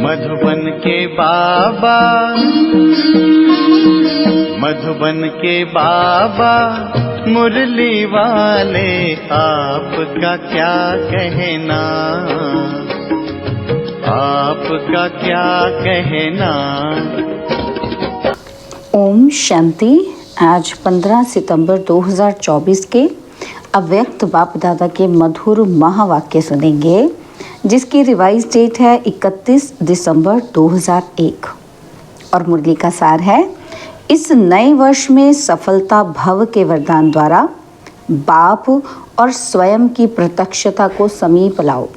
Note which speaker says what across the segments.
Speaker 1: मधुबन के बाबा, मधुबन के बाबा मुरली वाले, आपका क्या कहना, आपका क्या कहना।
Speaker 2: ओम शांति। आज 15 सितंबर 2024 के अव्यक्त बाप दादा के मधुर महावाक्य सुनेंगे, जिसकी रिवाइज डेट है 31 दिसंबर 2001 और मुरली का सार है, इस नए वर्ष में सफलता भव के वरदान द्वारा बाप और स्वयं की प्रत्यक्षता को समीप लाओ।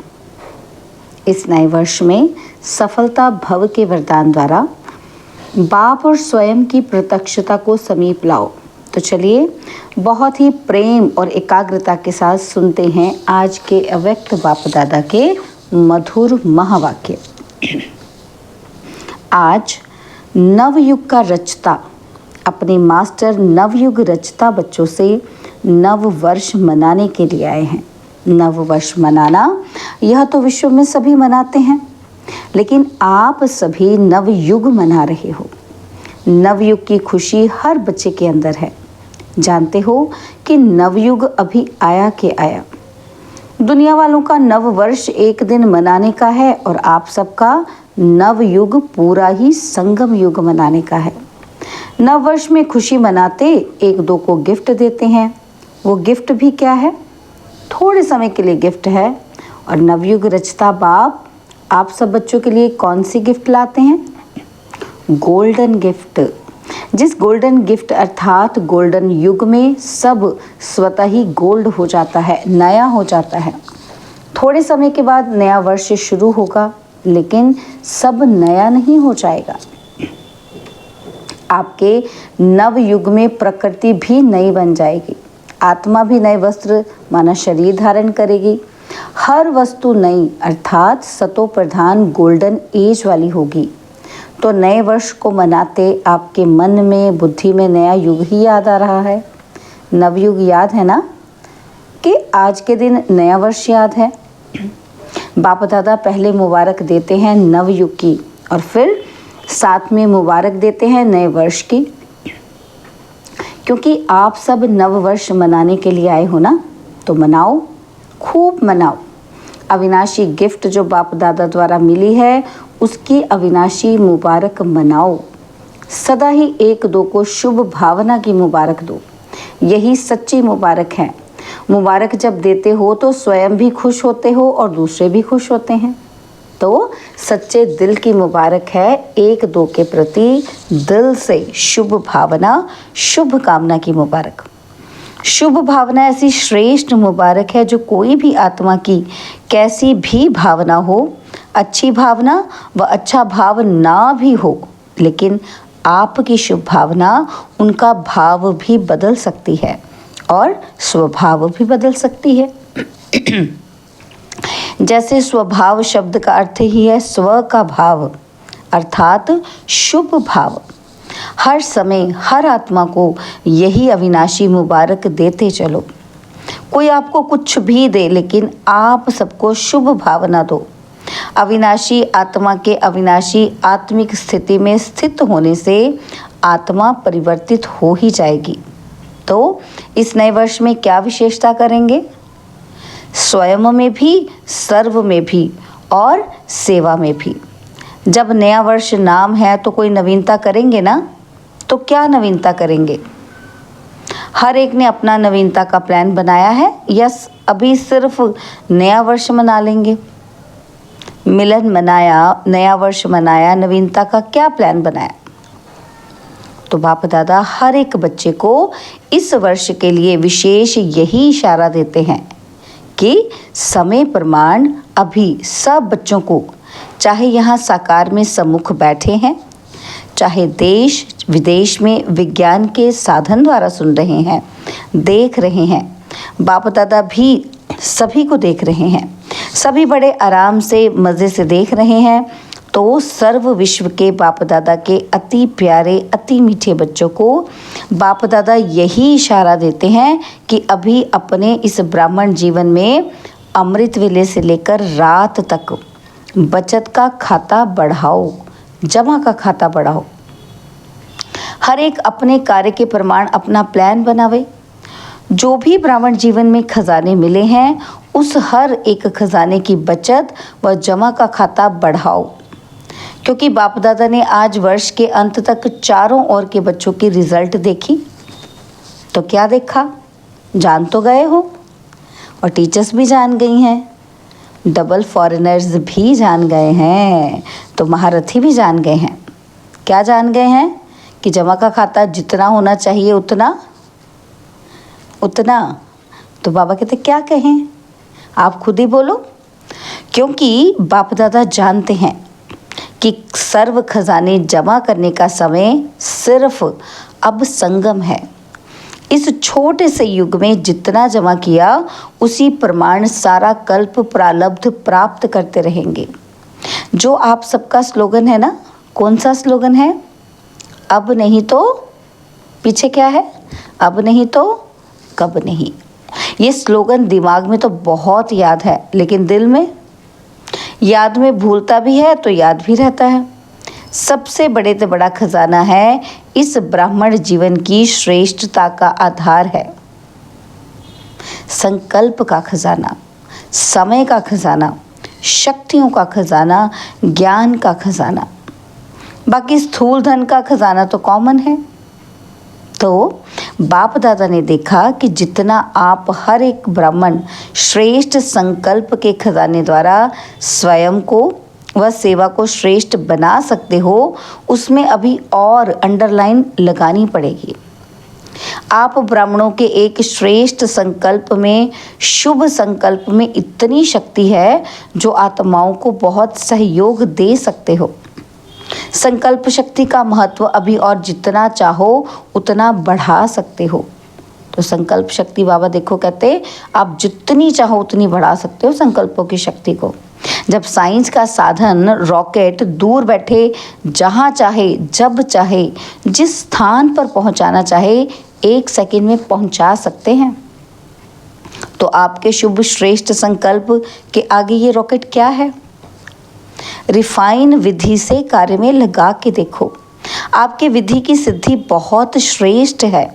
Speaker 2: इस नए वर्ष में सफलता भव के वरदान द्वारा बाप और स्वयं की प्रत्यक्षता को समीप लाओ। तो चलिए बहुत ही प्रेम और एकाग्रता के साथ सुनते हैं आज के अव्यक्त बाप दादा के मधुर महावाक्य। आज नवयुग का रचता अपने मास्टर नवयुग रचता बच्चों से नव वर्ष मनाने के लिए आए हैं। नव वर्ष मनाना यह तो विश्व में सभी मनाते हैं, लेकिन आप सभी नवयुग मना रहे हो। नवयुग की खुशी हर बच्चे के अंदर है। जानते हो कि नवयुग अभी आया के आया। दुनिया वालों का नव वर्ष एक दिन मनाने का है और आप सबका नवयुग पूरा ही संगम युग मनाने का है। नव वर्ष में खुशी मनाते एक दो को गिफ्ट देते हैं। वो गिफ्ट भी क्या है? थोड़े समय के लिए गिफ्ट है। और नवयुग रचता बाप आप सब बच्चों के लिए कौन सी गिफ्ट लाते हैं? Golden gift. जिस गोल्डन गिफ्ट अर्थात गोल्डन युग में सब स्वतः ही गोल्ड हो जाता है, नया हो जाता है। थोड़े समय के बाद नया वर्ष शुरू होगा, लेकिन सब नया नहीं हो जाएगा। आपके नव युग में प्रकृति भी नई बन जाएगी, आत्मा भी नए वस्त्र माना शरीर धारण करेगी। हर वस्तु नई अर्थात सतो प्रधान गोल्डन एज वाली होगी। तो नए वर्ष को मनाते आपके मन में बुद्धि में नया युग ही याद आ रहा है। नवयुग याद है ना, कि आज के दिन नया वर्ष याद है। बाप दादा पहले मुबारक देते हैं नवयुग की और फिर साथ में मुबारक देते हैं नए वर्ष की, क्योंकि आप सब नव वर्ष मनाने के लिए आए हो ना। तो मनाओ, खूब मनाओ। अविनाशी गिफ्ट जो बाप दादा द्वारा मिली है उसकी अविनाशी मुबारक मनाओ। सदा ही एक दो को शुभ भावना की मुबारक दो। यही सच्ची मुबारक है। मुबारक जब देते हो तो स्वयं भी खुश होते हो और दूसरे भी खुश होते हैं। तो सच्चे दिल की मुबारक है, एक दो के प्रति दिल से शुभ भावना, शुभ कामना की मुबारक। शुभ भावना ऐसी श्रेष्ठ मुबारक है जो कोई भी आत्मा की कैसी भी भावना हो, अच्छी भावना व अच्छा भाव ना भी हो, लेकिन आपकी शुभ भावना उनका भाव भी बदल सकती है और स्वभाव भी बदल सकती है। जैसे स्वभाव शब्द का अर्थ ही है स्व का भाव अर्थात शुभ भाव। हर समय हर आत्मा को यही अविनाशी मुबारक देते चलो। कोई आपको कुछ भी दे, लेकिन आप सबको शुभ भावना दो। अविनाशी आत्मा के अविनाशी आत्मिक स्थिति में स्थित होने से आत्मा परिवर्तित हो ही जाएगी। तो इस नए वर्ष में क्या विशेषता करेंगे? स्वयं में भी, सर्व में भी और सेवा में भी। जब नया वर्ष नाम है तो कोई नवीनता करेंगे ना। तो क्या नवीनता करेंगे? हर एक ने अपना नवीनता का प्लान बनाया है या अभी सिर्फ नया वर्ष मना लेंगे? मिलन मनाया, नया वर्ष मनाया, नवीनता का क्या प्लान बनाया? तो बाप दादा हर एक बच्चे को इस वर्ष के लिए विशेष यही इशारा देते हैं कि समय प्रमाण अभी सब बच्चों को, चाहे यहाँ साकार में सम्मुख बैठे हैं, चाहे देश विदेश में विज्ञान के साधन द्वारा सुन रहे हैं, देख रहे हैं, बाप दादा भी सभी को देख रहे हैं, सभी बड़े आराम से मज़े से देख रहे हैं। तो सर्व विश्व के बाप दादा के अति प्यारे अति मीठे बच्चों को बाप दादा यही इशारा देते हैं कि अभी अपने इस ब्राह्मण जीवन में अमृत वेले से लेकर रात तक बचत का खाता बढ़ाओ, जमा का खाता बढ़ाओ। हर एक अपने कार्य के प्रमाण अपना प्लान बनावे। जो भी ब्राह्मण जीवन में खजाने मिले हैं, उस हर एक खजाने की बचत व जमा का खाता बढ़ाओ। क्योंकि बाप दादा ने आज वर्ष के अंत तक चारों ओर के बच्चों की रिजल्ट देखी, तो क्या देखा? जान तो गए हो, और टीचर्स भी जान गई हैं, डबल फॉरेनर्स भी जान गए हैं, तो महारथी भी जान गए हैं। क्या जान गए हैं? कि जमा का खाता जितना होना चाहिए उतना। तो बाबा कहते क्या कहें, आप खुद ही बोलो। क्योंकि बाप दादा जानते हैं कि सर्व खजाने जमा करने का समय सिर्फ अब संगम है। इस छोटे से युग में जितना जमा किया, उसी प्रमाण सारा कल्प प्रारब्ध प्राप्त करते रहेंगे। जो आप सबका स्लोगन है ना, कौन सा स्लोगन है? अब नहीं तो पीछे क्या है? अब नहीं तो कब नहीं। ये स्लोगन दिमाग में तो बहुत याद है, लेकिन दिल में याद में भूलता भी है तो याद भी रहता है। सबसे बड़े से बड़ा खजाना है, इस ब्राह्मण जीवन की श्रेष्ठता का आधार है संकल्प का खजाना, समय का खजाना, शक्तियों का खजाना, ज्ञान का खजाना। बाकी स्थूल धन का खजाना तो कॉमन है। तो बाप दादा ने देखा कि जितना आप हर एक ब्राह्मण श्रेष्ठ संकल्प के खजाने द्वारा स्वयं को व सेवा को श्रेष्ठ बना सकते हो, उसमें अभी और अंडरलाइन लगानी पड़ेगी। आप ब्राह्मणों के एक श्रेष्ठ संकल्प में, शुभ संकल्प में इतनी शक्ति है जो आत्माओं को बहुत सहयोग दे सकते हो। संकल्प शक्ति का महत्व अभी और जितना चाहो उतना बढ़ा सकते हो। तो संकल्प शक्ति बाबा देखो कहते आप जितनी चाहो उतनी बढ़ा सकते हो संकल्पों की शक्ति को। जब साइंस का साधन रॉकेट दूर बैठे जहाँ चाहे, जब चाहे, जिस स्थान पर पहुँचाना चाहे, 1 सेकंड में पहुँचा सकते हैं, तो आपके शुभ श्रेष्ठ संकल्प के आगे ये रॉकेट क्या है? रिफाइन विधि से कार्य में लगा के देखो। आपके विधि की सिद्धि बहुत श्रेष्ठ है,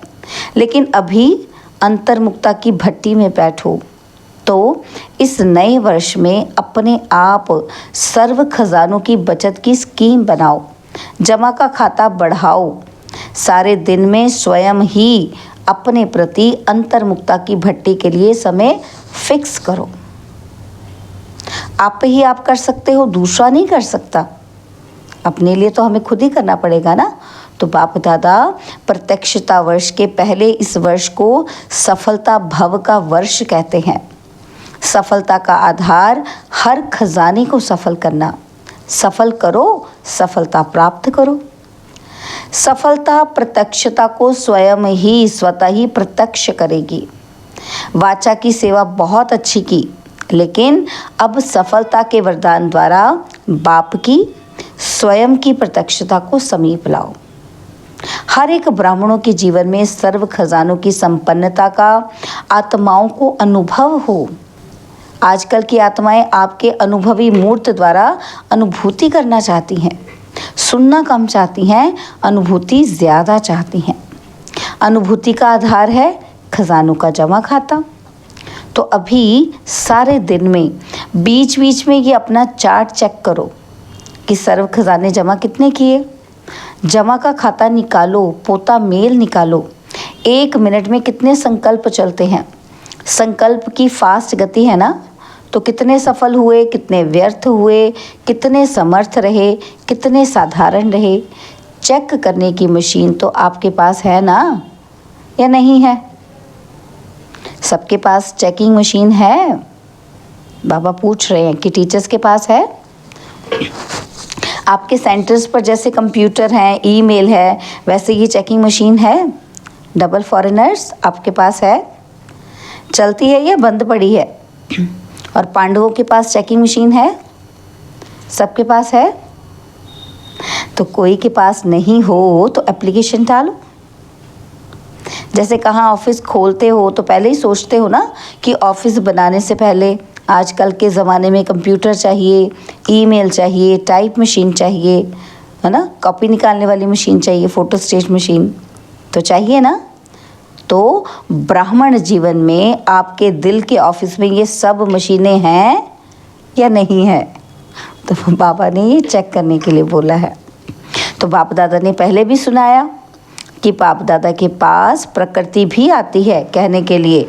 Speaker 2: लेकिन अभी अंतर्मुक्ता की भट्टी में बैठो। तो इस नए वर्ष में अपने आप सर्व खजानों की बचत की स्कीम बनाओ, जमा का खाता बढ़ाओ। सारे दिन में स्वयं ही अपने प्रति अंतर्मुक्ता की भट्टी के लिए समय फिक्स करो। आप ही आप कर सकते हो, दूसरा नहीं कर सकता। अपने लिए तो हमें खुद ही करना पड़ेगा ना। तो बाप दादा प्रत्यक्षता वर्ष के पहले इस वर्ष को सफलता भव का वर्ष कहते हैं। सफलता का आधार हर खजाने को सफल करना। सफल करो, सफलता प्राप्त करो। सफलता प्रत्यक्षता को स्वयं ही स्वतः ही प्रत्यक्ष करेगी। वाचा की सेवा बहुत अच्छी की, लेकिन अब सफलता के वरदान द्वारा बाप की स्वयं की प्रत्यक्षता को समीप लाओ। हर एक ब्राह्मणों के जीवन में सर्व खजानों की संपन्नता का आत्माओं को अनुभव हो। आजकल की आत्माएं आपके अनुभवी मूर्त द्वारा अनुभूति करना चाहती हैं, सुनना कम चाहती हैं, अनुभूति ज़्यादा चाहती हैं। अनुभूति का आधार है खजानों का जमा खाता। तो अभी सारे दिन में बीच बीच में ये अपना चार्ट चेक करो कि सर्व खजाने जमा कितने किए। जमा का खाता निकालो, पोता मेल निकालो। 1 मिनट में कितने संकल्प चलते हैं। संकल्प की फास्ट गति है ना, तो कितने सफल हुए, कितने व्यर्थ हुए, कितने समर्थ रहे, कितने साधारण रहे। चेक करने की मशीन तो आपके पास है ना, या नहीं है? सबके पास चेकिंग मशीन है। बाबा पूछ रहे हैं कि टीचर्स के पास है। आपके सेंटर्स पर जैसे कंप्यूटर हैं, ईमेल है, वैसे ये चेकिंग मशीन है। डबल फॉरेनर्स आपके पास है, चलती है या बंद पड़ी है? और पांडवों के पास चेकिंग मशीन है, सबके पास है। तो कोई के पास नहीं हो तो एप्लीकेशन डालो। जैसे कहाँ ऑफिस खोलते हो तो पहले ही सोचते हो ना कि ऑफिस बनाने से पहले आजकल के ज़माने में कंप्यूटर चाहिए, ईमेल चाहिए, टाइप मशीन चाहिए, है ना, कॉपी निकालने वाली मशीन चाहिए, फ़ोटो स्टेट मशीन तो चाहिए ना। तो ब्राह्मण जीवन में आपके दिल के ऑफिस में ये सब मशीनें हैं या नहीं है? तो बाबा ने ये चेक करने के लिए बोला है। तो बाप दादा ने पहले भी सुनाया कि बाप दादा के पास प्रकृति भी आती है कहने के लिए।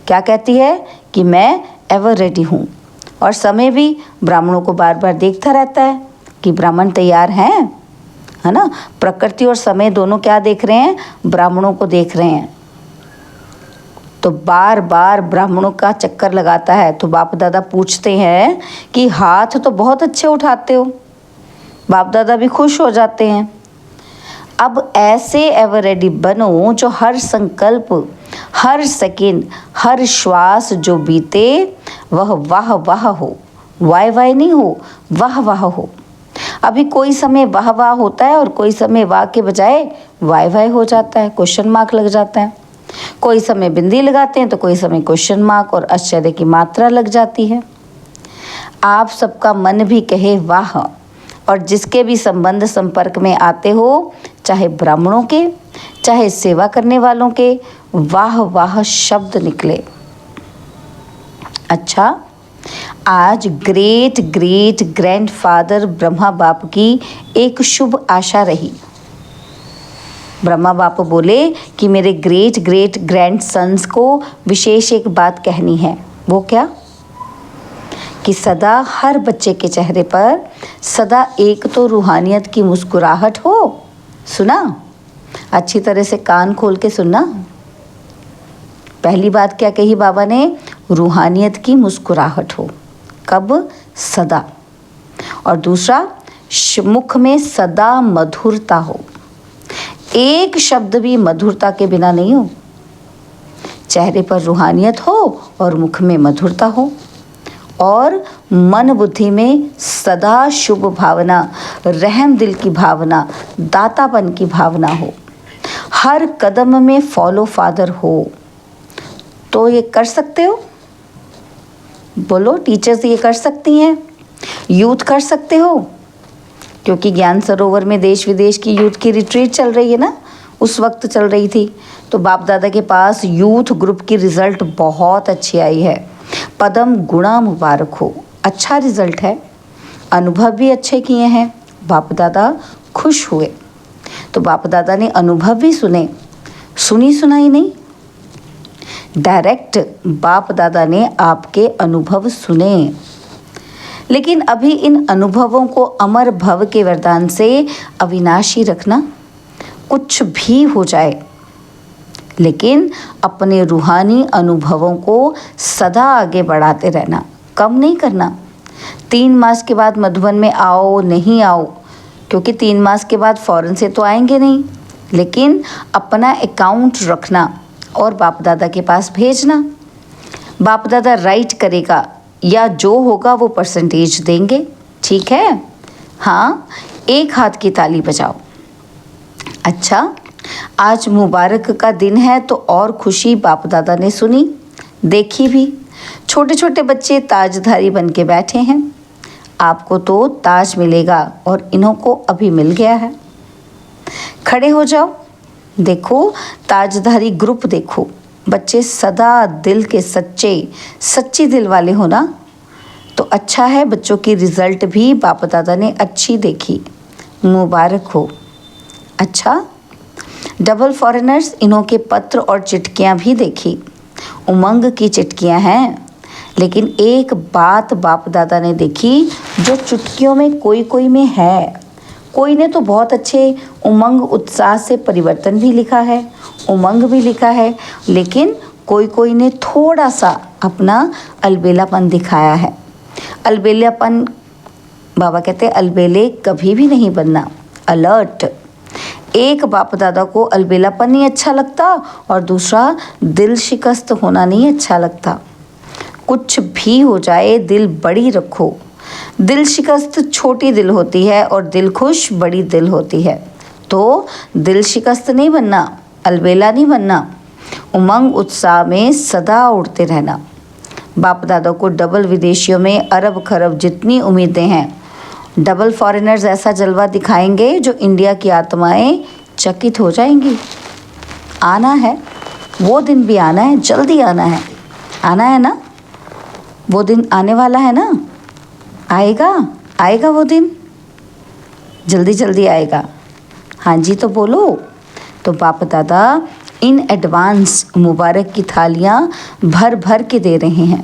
Speaker 2: क्या कहती है? कि मैं एवर रेडी हूँ। और समय भी ब्राह्मणों को बार बार देखता रहता है कि ब्राह्मण तैयार हैं, है ना। प्रकृति और समय दोनों क्या देख रहे हैं? ब्राह्मणों को देख रहे हैं। तो बार बार ब्राह्मणों का चक्कर लगाता है। तो बाप दादा पूछते हैं कि हाथ तो बहुत अच्छे उठाते हो। बाप दादा भी खुश हो जाते हैं। अब ऐसे एवर रेडी बनो जो हर संकल्प, हर सेकंड, हर श्वास जो बीते वह वाह वाह हो, वाह वाह नहीं हो, वाह वाह हो। अभी कोई समय वाह वाह होता है और कोई समय वाह के बजाय वाह वाह हो जाता है, क्वेश्चन मार्क लग जाता है। कोई समय बिंदी लगाते हैं तो कोई समय क्वेश्चन मार्क और आश्चर्य की मात्रा लग जाती है। आप सबका मन भी कहे वाह, और जिसके भी संबंध संपर्क में आते हो, चाहे ब्राह्मणों के चाहे सेवा करने वालों के, वाह वाह शब्द निकले। अच्छा, आज ग्रेट ग्रेट ग्रैंडफादर ब्रह्मा बाप की एक शुभ आशा रही। ब्रह्मा बाप बोले कि मेरे ग्रेट ग्रेट ग्रैंड सन्स को विशेष एक बात कहनी है। वो क्या? कि सदा हर बच्चे के चेहरे पर सदा एक तो रूहानियत की मुस्कुराहट हो। सुना? अच्छी तरह से कान खोल के सुनना। पहली बात क्या कही बाबा ने? रूहानियत की मुस्कुराहट हो। कब? सदा। और दूसरा, मुख में सदा मधुरता हो। एक शब्द भी मधुरता के बिना नहीं हो। चेहरे पर रूहानियत हो और मुख में मधुरता हो, और मन बुद्धि में सदा शुभ भावना, रहम दिल की भावना, दातापन की भावना हो। हर कदम में फॉलो फादर हो। तो ये कर सकते हो? बोलो, टीचर्स ये कर सकती हैं, यूथ कर सकते हो? क्योंकि ज्ञान सरोवर में देश विदेश की यूथ की रिट्रीट चल रही है ना, उस वक्त चल रही थी। तो बाप दादा के पास यूथ ग्रुप की रिज़ल्ट बहुत अच्छी आई है। पदम गुणा मुबारक हो। अच्छा रिज़ल्ट है, अनुभव भी अच्छे किए हैं। बाप दादा खुश हुए। तो बाप दादा ने अनुभव भी सुने, सुनी सुनाई नहीं, डायरेक्ट बाप दादा ने आपके अनुभव सुने। लेकिन अभी इन अनुभवों को अमर भव के वरदान से अविनाशी रखना। कुछ भी हो जाए, लेकिन अपने रूहानी अनुभवों को सदा आगे बढ़ाते रहना, कम नहीं करना। 3 मास के बाद मधुबन में आओ नहीं आओ, क्योंकि 3 मास के बाद फ़ौरन से तो आएंगे नहीं, लेकिन अपना अकाउंट रखना और बाप दादा के पास भेजना। बाप दादा राइट करेगा या जो होगा वो परसेंटेज देंगे, ठीक है? हाँ, एक हाथ की ताली बजाओ। अच्छा, आज मुबारक का दिन है तो और खुशी बाप दादा ने सुनी, देखी भी। छोटे छोटे बच्चे ताजधारी बन के बैठे हैं। आपको तो ताज मिलेगा और इन्हों को अभी मिल गया है। खड़े हो जाओ, देखो ताजधारी ग्रुप देखो। बच्चे सदा दिल के सच्चे दिल वाले हो ना, तो अच्छा है। बच्चों की रिज़ल्ट भी बाप दादा ने अच्छी देखी, मुबारक हो। अच्छा, डबल फॉरेनर्स, इन्हों के पत्र और चिट्ठियाँ भी देखी, उमंग की चिट्ठियाँ हैं। लेकिन एक बात बाप दादा ने देखी जो चुटकियों में कोई कोई में है। कोई ने तो बहुत अच्छे उमंग उत्साह से परिवर्तन भी लिखा है, उमंग भी लिखा है, लेकिन कोई कोई ने थोड़ा सा अपना अलबेलापन दिखाया है। अलबेलापन, बाबा कहते हैं अलबेले कभी भी नहीं बनना, अलर्ट। एक बाप दादा को अलबेलापन नहीं अच्छा लगता और दूसरा दिल शिकस्त होना नहीं अच्छा लगता। कुछ भी हो जाए दिल बड़ी रखो। दिल शिकस्त छोटी दिल होती है और दिल खुश बड़ी दिल होती है। तो दिल शिकस्त नहीं बनना, अलबेला नहीं बनना, उमंग उत्साह में सदा उड़ते रहना। बाप दादा को डबल विदेशियों में अरब खरब जितनी उम्मीदें हैं, डबल फॉरेनर्स ऐसा जलवा दिखाएंगे जो इंडिया की आत्माएं चकित हो जाएंगी। आना है, वो दिन भी आना है, जल्दी आना है ना, वो दिन आने वाला है ना, आएगा वो दिन, जल्दी जल्दी आएगा। हाँ जी तो बोलो। तो बाप दादा इन एडवांस मुबारक की थालियाँ भर भर के दे रहे हैं।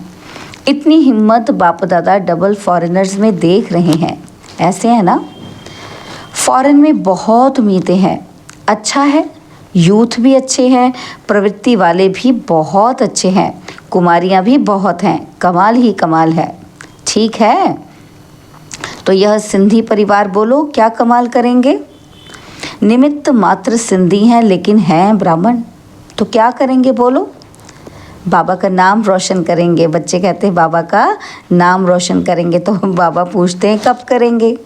Speaker 2: इतनी हिम्मत बाप दादा डबल फॉरेनर्स में देख रहे हैं। ऐसे है ना, फॉरेन में बहुत उम्मीदें हैं, अच्छा है, यूथ भी अच्छे हैं, प्रवृत्ति वाले भी बहुत अच्छे हैं, कुमारियाँ भी बहुत हैं, कमाल ही कमाल है। ठीक है, तो यह सिंधी परिवार बोलो क्या कमाल करेंगे। निमित्त मात्र सिंधी हैं लेकिन हैं ब्राह्मण, तो क्या करेंगे बोलो। बाबा का नाम रोशन करेंगे। बच्चे कहते हैं बाबा का नाम रोशन करेंगे, तो बाबा पूछते हैं कब करेंगे,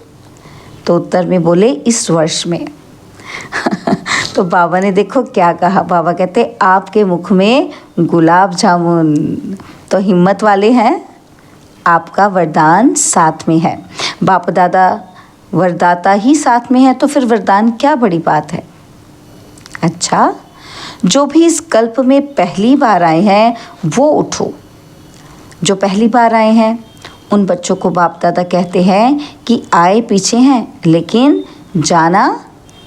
Speaker 2: तो उत्तर में बोले इस वर्ष में। तो बाबा ने देखो क्या कहा, बाबा कहते आपके मुख में गुलाब जामुन। तो हिम्मत वाले हैं, आपका वरदान साथ में है। बाप दादा वरदाता ही साथ में है, तो फिर वरदान क्या बड़ी बात है। अच्छा, जो भी इस कल्प में पहली बार आए हैं वो उठो। जो पहली बार आए हैं उन बच्चों को बाप दादा कहते हैं कि आए पीछे हैं लेकिन जाना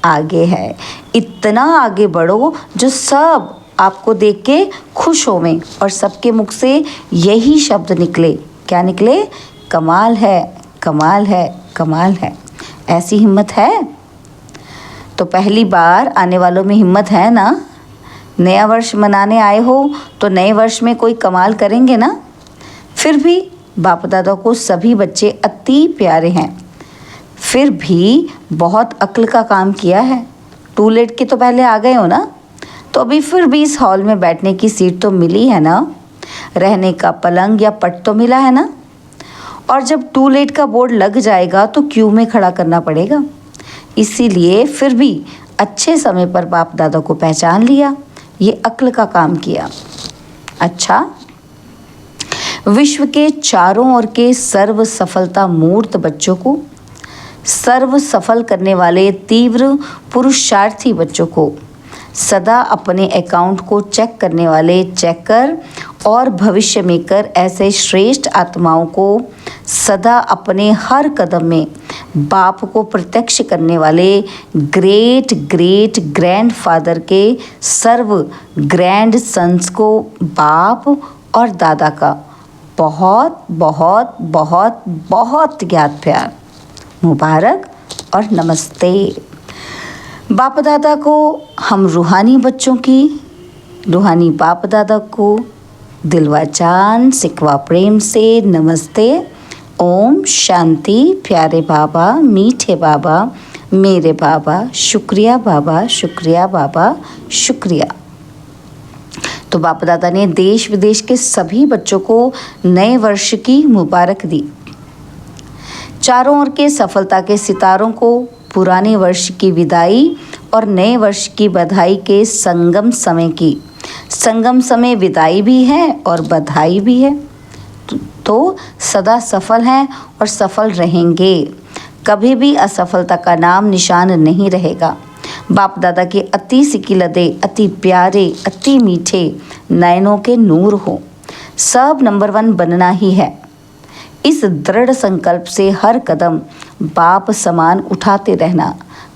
Speaker 2: आगे है। इतना आगे बढ़ो जो सब आपको देख के खुश होवें और सबके मुख से यही शब्द निकले। क्या निकले? कमाल है, कमाल है, कमाल है। ऐसी हिम्मत है? तो पहली बार आने वालों में हिम्मत है ना? नया वर्ष मनाने आए हो तो नए वर्ष में कोई कमाल करेंगे ना। फिर भी बाप दादा को सभी बच्चे अति प्यारे हैं, फिर भी बहुत अक्ल का काम किया है। टूलेट के तो पहले आ गए हो ना, तो अभी फिर भी इस हॉल में बैठने की सीट तो मिली है ना, रहने का पलंग या पट तो मिला है ना। और जब टूलेट का बोर्ड लग जाएगा तो क्यू में खड़ा करना पड़ेगा। इसीलिए फिर भी अच्छे समय पर बाप दादा को पहचान लिया, ये अक्ल का काम किया। अच्छा, विश्व के चारों ओर के सर्व सफलता मूर्त बच्चों को, सर्व सफल करने वाले तीव्र पुरुषार्थी बच्चों को, सदा अपने अकाउंट को चेक करने वाले चेकर और भविष्य मेकर ऐसे श्रेष्ठ आत्माओं को, सदा अपने हर कदम में बाप को प्रत्यक्ष करने वाले ग्रेट ग्रेट ग्रैंड फादर के सर्व ग्रैंड सन्स को बाप और दादा का बहुत बहुत बहुत बहुत ज्ञात प्यार, मुबारक और नमस्ते। बाप दादा को हम रूहानी बच्चों की, रूहानी बाप दादा को दिलवा चांद सिकवा प्रेम से नमस्ते। ओम शांति। प्यारे बाबा, मीठे बाबा, मेरे बाबा, शुक्रिया बाबा, शुक्रिया बाबा, शुक्रिया। तो बाप दादा ने देश विदेश के सभी बच्चों को नए वर्ष की मुबारक दी। चारों ओर के सफलता के सितारों को पुराने वर्ष की विदाई और नए वर्ष की बधाई के संगम समय की, संगम समय विदाई भी है और बधाई भी है। तो सदा सफल हैं और सफल रहेंगे, कभी भी असफलता का नाम निशान नहीं रहेगा। बाप दादा के अति सिकिलदे, अति प्यारे, अति मीठे नयनों के नूर हो। सब नंबर 1 बनना ही है। इस दृढ़ संकल्प से हर कदम बाप समान उठाते रहना।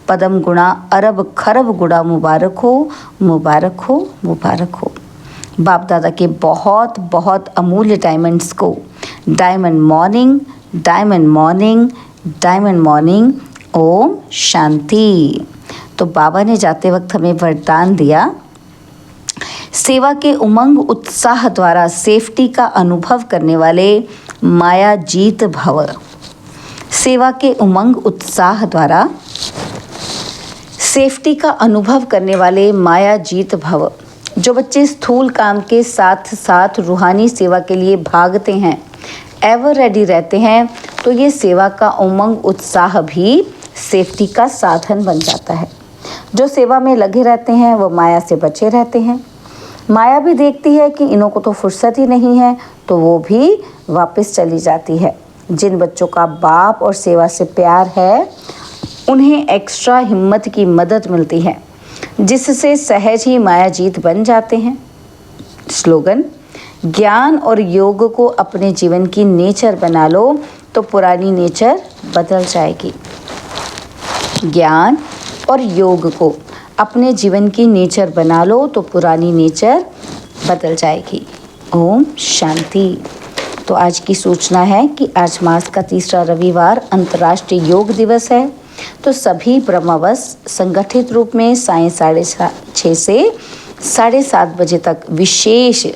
Speaker 2: पदम गुणा अरब खरब गुणा मुबारक हो, मुबारक हो, मुबारक हो। बाप दादा के बहुत बहुत अमूल्य डायमंड्स को diamond morning, diamond morning, diamond morning. ओम शांति। तो बाबा ने जाते वक्त हमें वरदान दिया, सेवा के उमंग उत्साह द्वारा सेफ्टी का अनुभव करने वाले माया जीत भव। सेवा के उमंग उत्साह द्वारा सेफ्टी का अनुभव करने वाले माया जीत भव। जो बच्चे स्थूल काम के साथ साथ रूहानी सेवा के लिए भागते हैं, एवर रेडी रहते हैं, तो ये सेवा का उमंग उत्साह भी सेफ्टी का साधन बन जाता है। जो सेवा में लगे रहते हैं वो माया से बचे रहते हैं। माया भी देखती है कि इन्हों को तो फुर्सत ही नहीं है, तो वो भी वापस चली जाती है। जिन बच्चों का बाप और सेवा से प्यार है उन्हें एक्स्ट्रा हिम्मत की मदद मिलती है, जिससे सहज ही माया जीत बन जाते हैं। स्लोगन: ज्ञान और योग को अपने जीवन की नेचर बना लो तो पुरानी नेचर बदल जाएगी। ज्ञान और योग को अपने जीवन की नेचर बना लो तो पुरानी नेचर बदल जाएगी। ओम शांति। तो आज की सूचना है कि आज मार्च का तीसरा रविवार अंतर्राष्ट्रीय योग दिवस है। तो सभी ब्रह्मवश संगठित रूप में सायं 6:30 से 7:30 बजे तक विशेष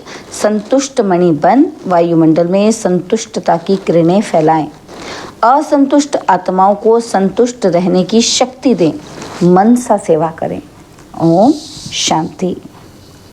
Speaker 2: संतुष्ट मणि बन वायुमंडल में संतुष्टता की किरणें फैलाएं। असंतुष्ट आत्माओं को संतुष्ट रहने की शक्ति दें। मन सा सेवा करें। ओम शांति।